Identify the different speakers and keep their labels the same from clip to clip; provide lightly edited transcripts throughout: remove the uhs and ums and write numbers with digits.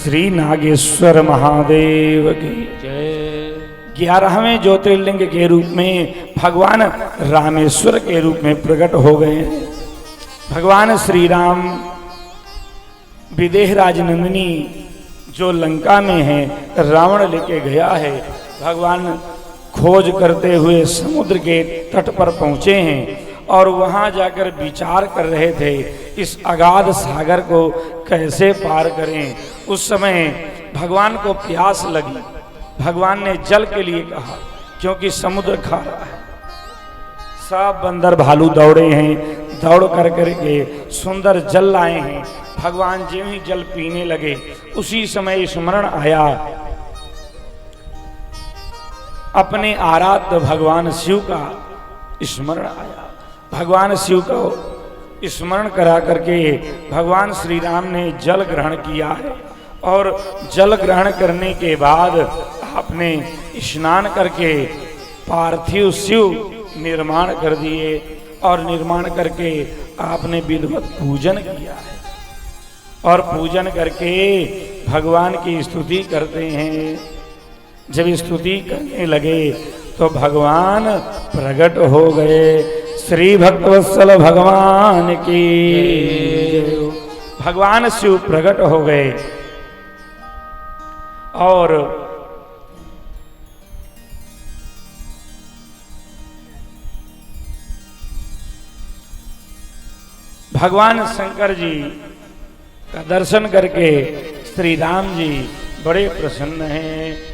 Speaker 1: श्री नागेश्वर महादेव की
Speaker 2: जय।
Speaker 1: 11वें ज्योतिर्लिंग के रूप में भगवान रामेश्वर के रूप में प्रकट हो गए हैं। भगवान श्री राम विदेहराज नंदिनी जो लंका में है, रावण लेके गया है, भगवान खोज करते हुए समुद्र के तट पर पहुंचे हैं और वहां जाकर विचार कर रहे थे इस अगाध सागर को कैसे पार करें। उस समय भगवान को प्यास लगी, भगवान ने जल के लिए कहा क्योंकि समुद्र खा रहा है। सब बंदर भालू दौड़े हैं, दौड़ कर करके सुंदर जल लाए हैं। भगवान जो ही जल पीने लगे उसी समय स्मरण आया अपने आराध्य भगवान शिव का स्मरण आया। भगवान शिव को स्मरण करा करके भगवान श्री राम ने जल ग्रहण किया है और जल ग्रहण करने के बाद आपने स्नान करके पार्थिव शिव निर्माण कर दिए और निर्माण करके आपने विधिवत पूजन किया है और पूजन करके भगवान की स्तुति करते हैं। जब स्तुति करने लगे तो भगवान प्रकट हो गए। श्री भक्तवत्सल भगवान की भगवान शिव प्रकट हो गए और भगवान शंकर जी का दर्शन करके श्री राम जी बड़े प्रसन्न हैं।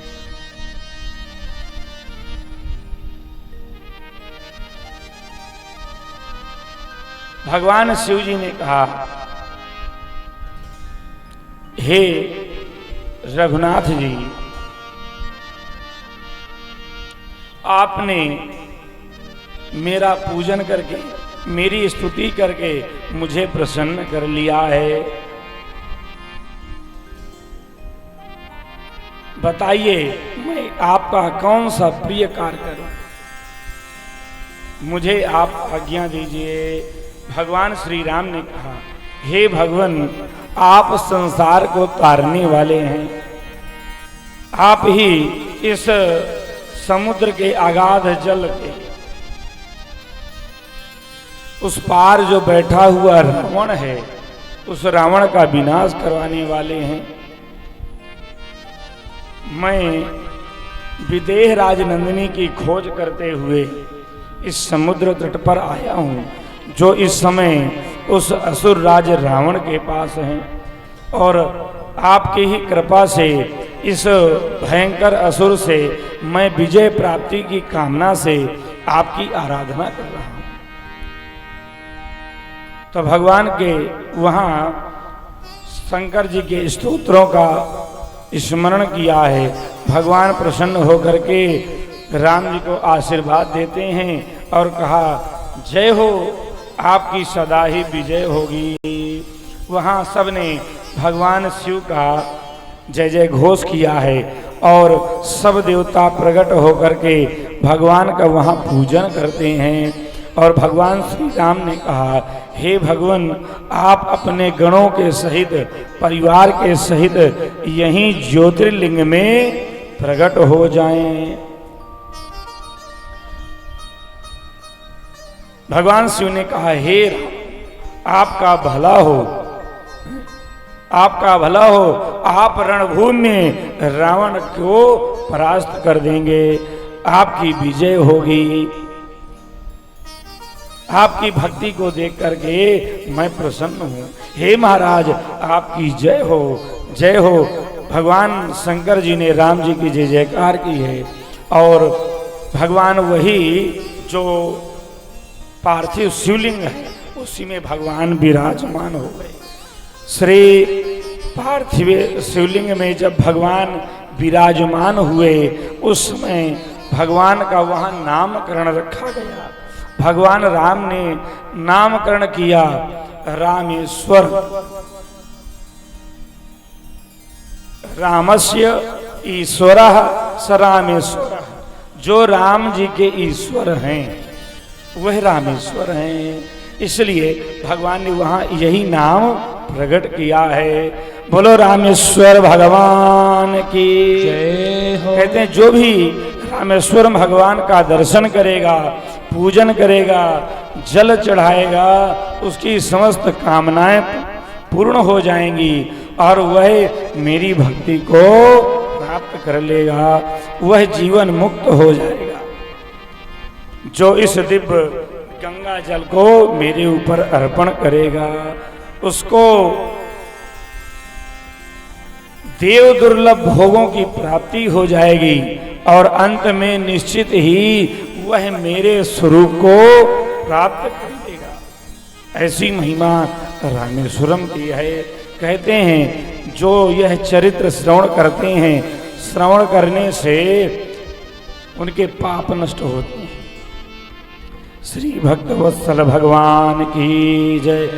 Speaker 1: भगवान शिव जी ने कहा, हे रघुनाथ जी, आपने मेरा पूजन करके मेरी स्तुति करके मुझे प्रसन्न कर लिया है। बताइए मैं आपका कौन सा प्रिय कार्य करूं, मुझे आप आज्ञा दीजिए। भगवान श्री राम ने कहा, हे भगवान, आप संसार को तारने वाले हैं। आप ही इस समुद्र के अगाध जल के उस पार जो बैठा हुआ रावण है, उस रावण का विनाश करवाने वाले हैं। मैं विदेहराज नंदिनी की खोज करते हुए इस समुद्र तट पर आया हूं जो इस समय उस असुर राज रावण के पास हैं और आपकी ही कृपा से इस भयंकर असुर से मैं विजय प्राप्ति की कामना से आपकी आराधना कर रहा हूं। तो भगवान के वहां शंकर जी के स्तोत्रों का स्मरण किया है। भगवान प्रसन्न होकर के राम जी को आशीर्वाद देते हैं और कहा, जय हो, आपकी सदा ही विजय होगी। वहां सबने भगवान शिव का जय जय घोष किया है और सब देवता प्रकट होकर के भगवान का वहां पूजन करते हैं। और भगवान श्री राम ने कहा, हे भगवान, आप अपने गणों के सहित परिवार के सहित यहीं ज्योतिर्लिंग में प्रकट हो जाएं। भगवान शिव ने कहा, हे राम, आपका भला हो, आपका भला हो। आप रणभूमि में रावण को परास्त कर देंगे, आपकी विजय होगी। आपकी भक्ति को देख करके मैं प्रसन्न हूं। हे महाराज, आपकी जय हो, जय हो। भगवान शंकर जी ने राम जी की जय जयकार की है और भगवान वही जो पार्थिव शिवलिंग है उसी में भगवान विराजमान हो गए। श्री पार्थिव शिवलिंग में जब भगवान विराजमान हुए उस समय भगवान का वहां नामकरण रखा गया। भगवान राम ने नामकरण किया रामेश्वर। रामस्य ईश्वरः स रामेश्वरः। जो राम जी के ईश्वर हैं वह रामेश्वर हैं, इसलिए भगवान ने वहां यही नाम प्रकट किया है। बोलो रामेश्वर भगवान की
Speaker 2: जय हो।
Speaker 1: कहते हैं जो भी रामेश्वर भगवान का दर्शन करेगा, पूजन करेगा, जल चढ़ाएगा, उसकी समस्त कामनाएं पूर्ण हो जाएंगी और वह मेरी भक्ति को प्राप्त कर लेगा, वह जीवन मुक्त हो जाएगा। जो इस दिव्य गंगा जल को मेरे ऊपर अर्पण करेगा उसको देव दुर्लभ भोगों की प्राप्ति हो जाएगी और अंत में निश्चित ही वह मेरे स्वरूप को प्राप्त कर लेगा। ऐसी महिमा रामेश्वरम की है। कहते हैं जो यह चरित्र श्रवण करते हैं, श्रवण करने से उनके पाप नष्ट होते हैं। श्री भक्तवत्सल भगवान की जय।